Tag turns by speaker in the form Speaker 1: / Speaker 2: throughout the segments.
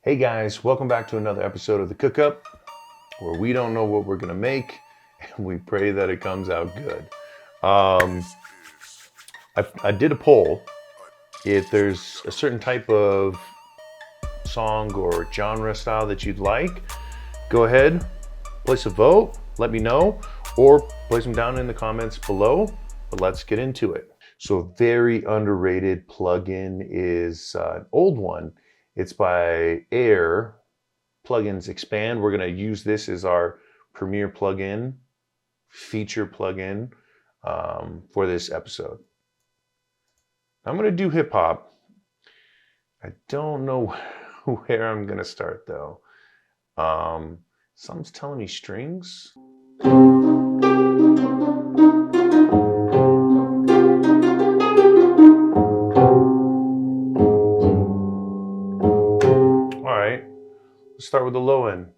Speaker 1: Hey guys, welcome back to another episode of the Cookup, where we don't know what we're gonna make, and we pray that it comes out good. I did a poll. If there's a certain type of song or genre style that you'd like, go ahead, place a vote, let me know, or place them down in the comments below, but let's get into it. So a very underrated plugin is an old one. It's by Air, Plugins Expand. We're gonna use this as our premier plugin, feature plugin for this episode. I'm gonna do hip hop. I don't know where I'm gonna start though. Something's telling me strings. All right, let's start with the low end.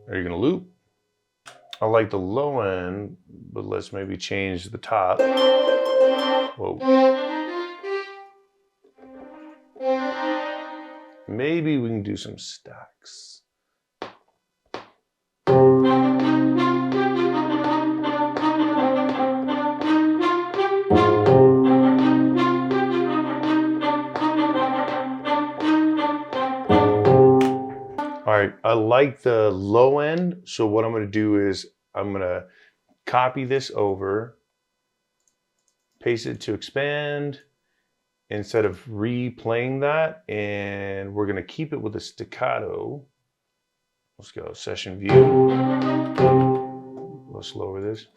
Speaker 1: Are you gonna loop? I like the low end, but let's maybe change the top. Whoa. Maybe we can do some stacks. All right, I like the low end. So what I'm gonna do is I'm gonna copy this over, paste it to expand instead of replaying that, and we're gonna keep it with a staccato. Let's go, session view. Let's lower this.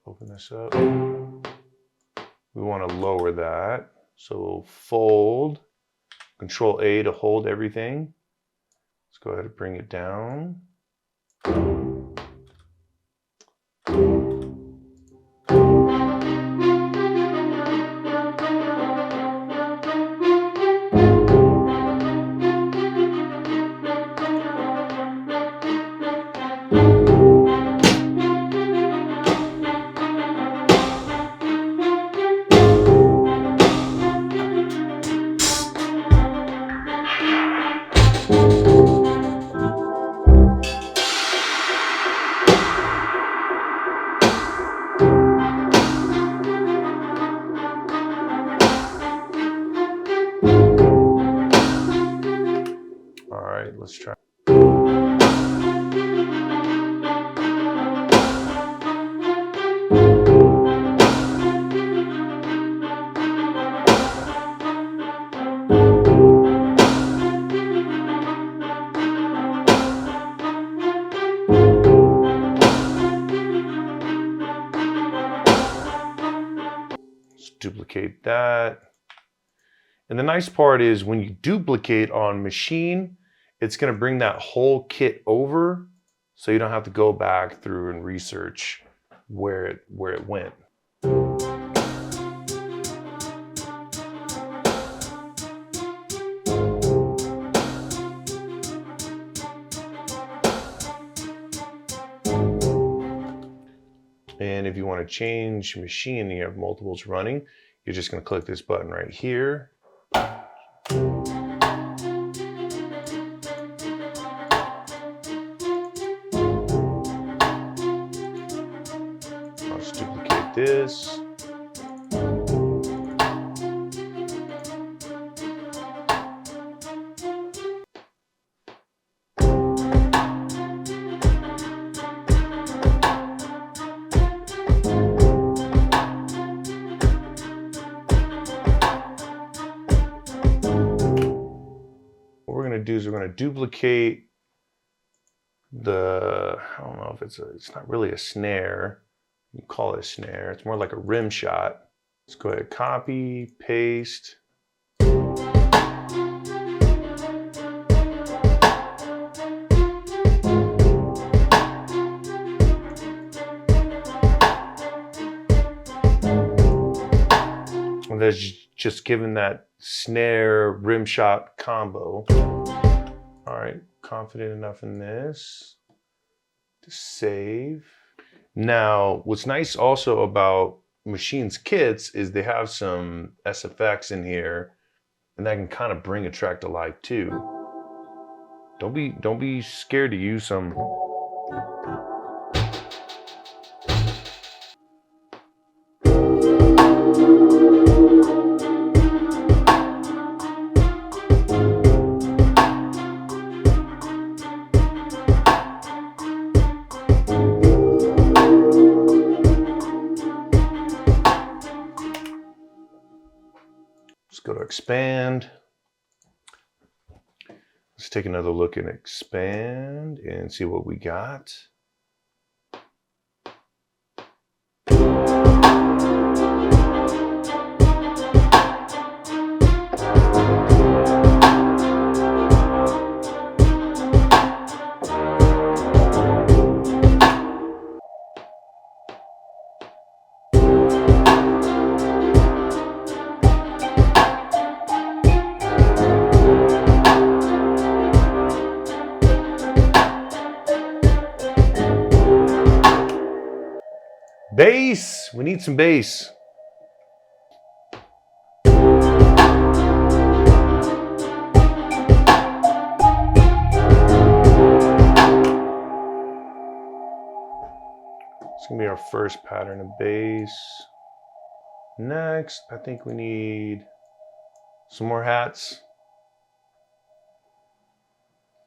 Speaker 1: Open this up. We wanna lower that. So fold. Control A to hold everything. Let's go ahead and bring it down. All right, let's try. Let's duplicate that. And the nice part is when you duplicate on machine, it's gonna bring that whole kit over, so you don't have to go back through and research where it went. And if you want to change machine and you have multiples running, you're just gonna click this button right here. Let's duplicate this. What we're gonna do is we're gonna duplicate the, I don't know if it's not really a snare. You call it a snare. It's more like a rim shot. Let's go ahead, copy, paste. just giving that snare rim shot combo. All right, confident enough in this to save. Now, what's nice also about Machine's kits is they have some SFX in here, and that can kind of bring a track to life too. Don't be scared to use some. Let's go to expand. Let's take another look and expand and see what we got. Bass, we need some bass. It's gonna be our first pattern of bass. Next, I think we need some more hats.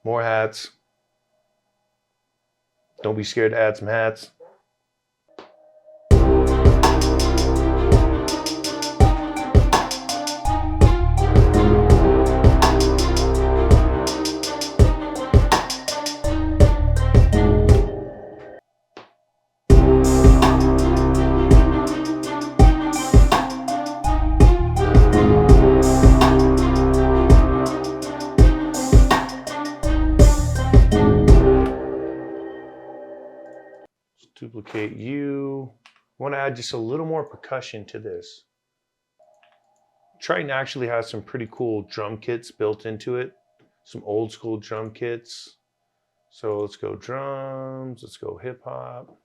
Speaker 1: More hats. Don't be scared to add some hats. Duplicate you. I want to add just a little more percussion to this. Triton actually has some pretty cool drum kits built into it. Some old school drum kits. So let's go drums, let's go hip hop.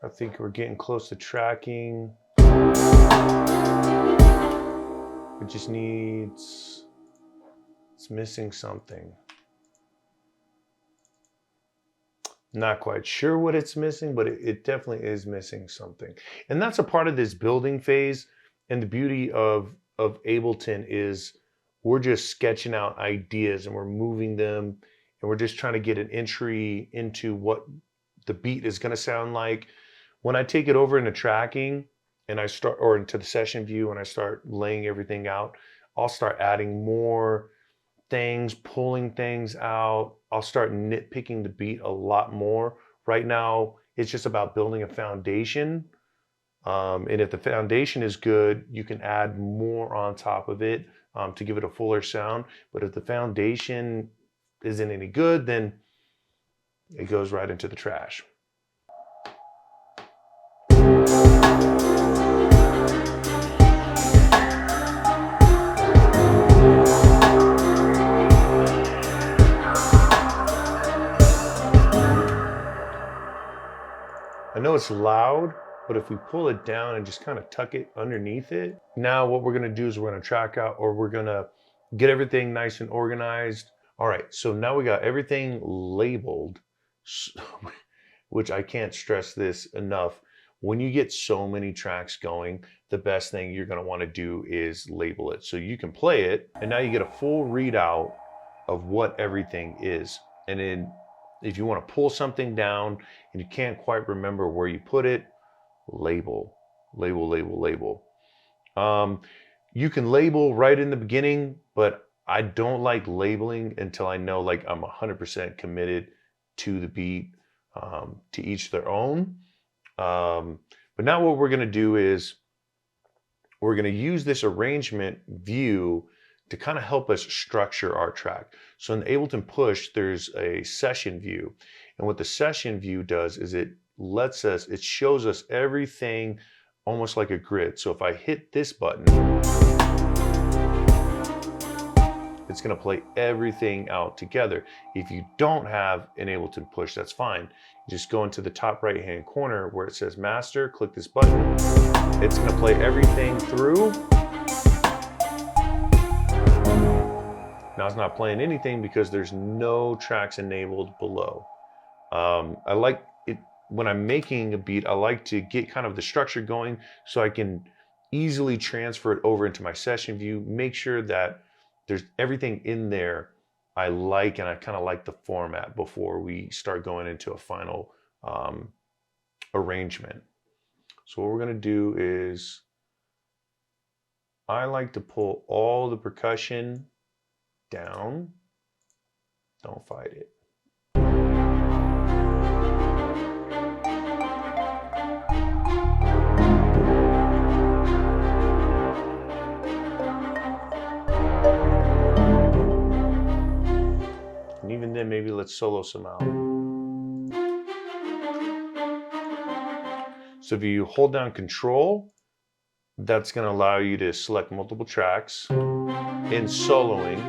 Speaker 1: I think we're getting close to tracking. It just needs, it's missing something. Not quite sure what it's missing, but it definitely is missing something. And that's a part of this building phase. And the beauty of Ableton is we're just sketching out ideas and we're moving them and we're just trying to get an entry into what the beat is going to sound like. When I take it over into tracking and I start, or into the session view and I start laying everything out, I'll start adding more things, pulling things out. I'll start nitpicking the beat a lot more. Right now, it's just about building a foundation. And if the foundation is good, you can add more on top of it to give it a fuller sound. But if the foundation isn't any good, then it goes right into the trash. I know it's loud, but if we pull it down and just kind of tuck it underneath it, now what we're gonna do is we're gonna track out, or we're gonna get everything nice and organized. All right, so now we got everything labeled, which I can't stress this enough. When you get so many tracks going, the best thing you're gonna wanna do is label it. So you can play it, and now you get a full readout of what everything is. And then if you want to pull something down and you can't quite remember where you put it, label, label, label, label. You can label right in the beginning, but I don't like labeling until I know like I'm 100% committed to the beat. To each their own. But now what we're going to do is we're going to use this arrangement view to kind of help us structure our track. So in the Ableton Push, there's a session view. And what the session view does is it shows us everything almost like a grid. So if I hit this button, it's going to play everything out together. If you don't have an Ableton Push, that's fine. You just go into the top right hand corner where it says master, click this button. It's going to play everything through. Now it's not playing anything because there's no tracks enabled below. I like it when I'm making a beat, I like to get kind of the structure going so I can easily transfer it over into my session view, make sure that there's everything in there I like, and I kind of like the format before we start going into a final arrangement. So what we're going to do is I like to pull all the percussion down. Don't fight it. And even then, maybe let's solo some out. So if you hold down Control, that's going to allow you to select multiple tracks. In soloing,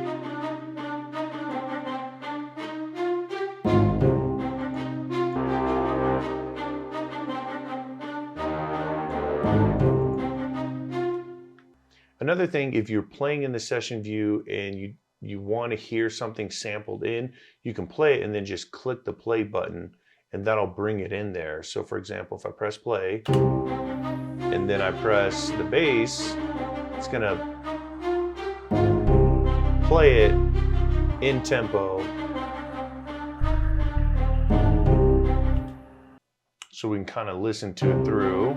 Speaker 1: another thing, if you're playing in the session view and you want to hear something sampled in, you can play it and then just click the play button and that'll bring it in there. So for example, if I press play and then I press the bass, it's gonna play it in tempo. So we can kind of listen to it through.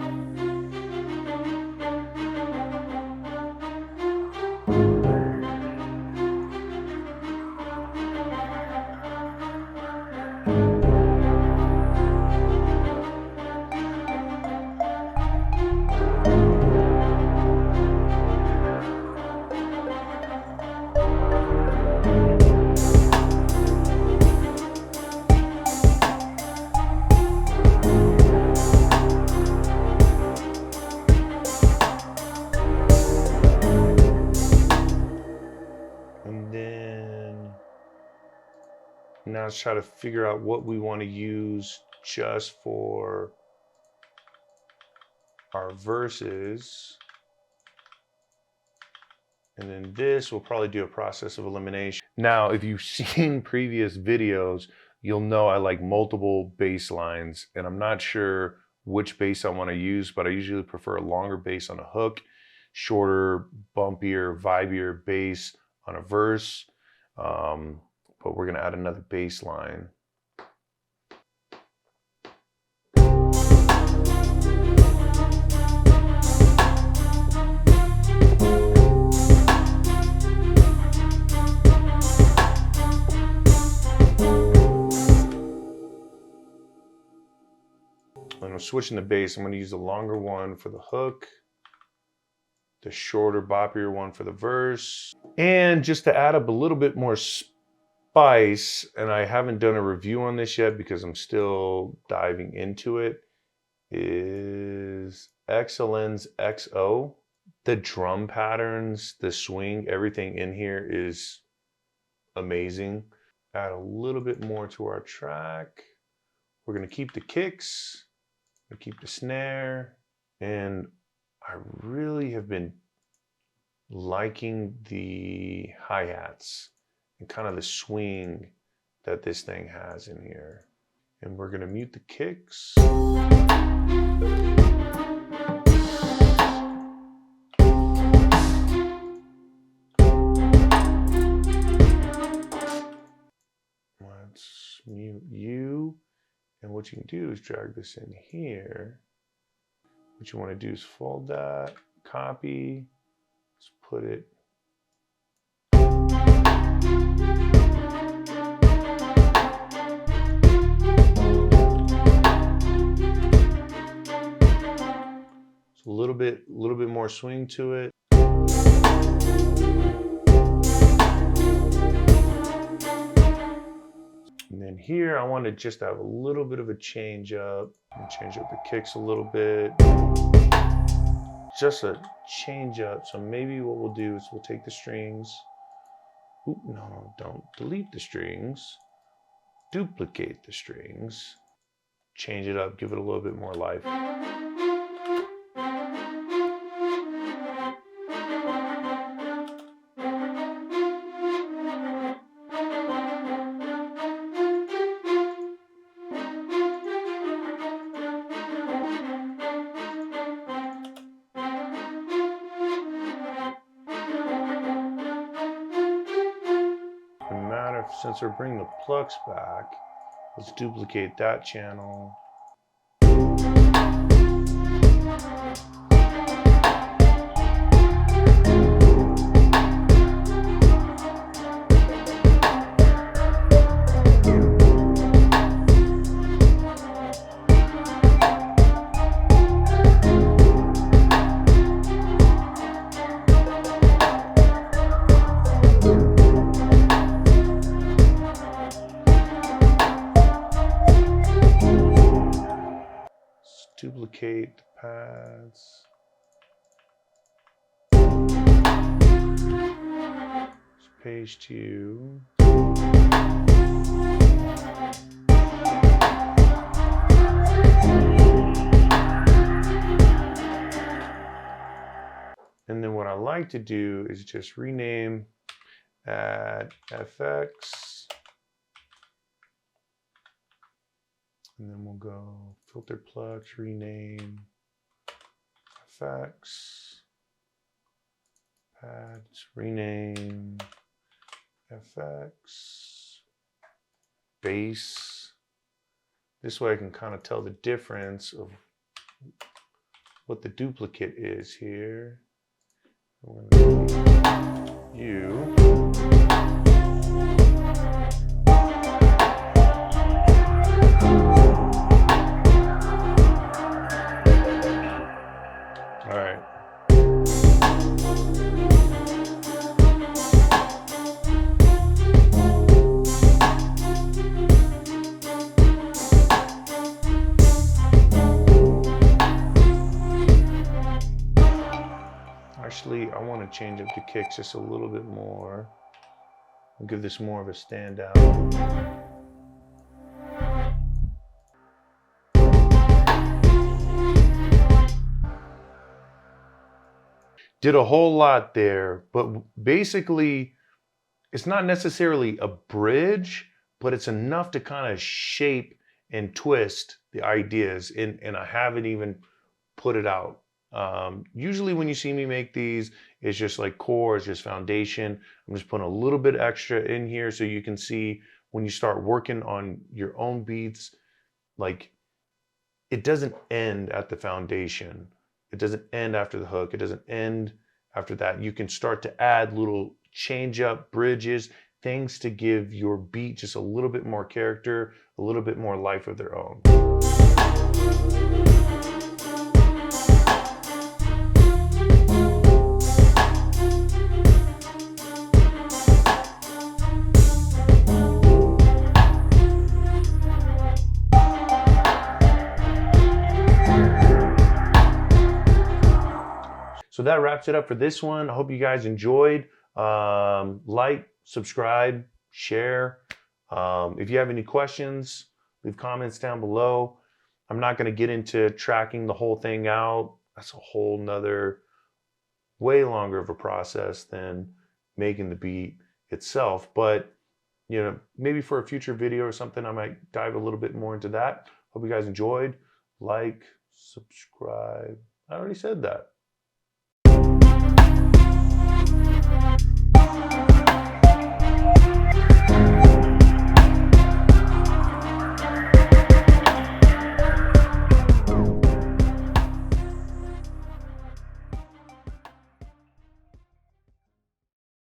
Speaker 1: Now let's try to figure out what we want to use just for our verses. And then this will probably do a process of elimination. Now, if you've seen previous videos, you'll know I like multiple bass lines, and I'm not sure which bass I want to use, but I usually prefer a longer bass on a hook, shorter, bumpier, vibier bass on a verse. But we're going to add another bass line. And I'm switching the bass. I'm going to use the longer one for the hook, the shorter, boppier one for the verse. And just to add up a little bit more spice, and I haven't done a review on this yet because I'm still diving into it, is Excellence XO. The drum patterns, the swing, everything in here is amazing. Add a little bit more to our track. We're going to keep the kicks, keep the snare, and I really have been liking the hi-hats and kind of the swing that this thing has in here. And we're going to mute the kicks. Let's mute you. And what you can do is drag this in here. What you want to do is fold that, copy, Let's put it. It's a little bit more swing to it. And then here, I want to just have a little bit of a change up. Change up the kicks a little bit. Just a change up. So maybe what we'll do is we'll take the strings. Ooh, no, don't delete the strings. Duplicate the strings. Change it up, give it a little bit more life. Since we're bringing the plucks back, let's duplicate that channel. Duplicate the pads. It's page 2. And then what I like to do is just rename at FX. And then we'll go filter plugs, rename, FX, pads, rename, FX, bass. This way I can kind of tell the difference of what the duplicate is here. We're going to go U. Actually, I want to change up the kicks just a little bit more. I'll give this more of a standout. Did a whole lot there, but basically, it's not necessarily a bridge, but it's enough to kind of shape and twist the ideas, and I haven't even put it out. Usually when you see me make these, it's just like chords, just foundation. I'm just putting a little bit extra in here so you can see when you start working on your own beats, like it doesn't end at the foundation. It doesn't end after the hook. It doesn't end after that. You can start to add little change up bridges, things to give your beat just a little bit more character, a little bit more life of their own. So that wraps it up for this one. I hope you guys enjoyed. Like, subscribe, share. If you have any questions, leave comments down below. I'm not going to get into tracking the whole thing out. That's a whole nother, way longer of a process than making the beat itself. But, you know, maybe for a future video or something, I might dive a little bit more into that. Hope you guys enjoyed. Like, subscribe. I already said that.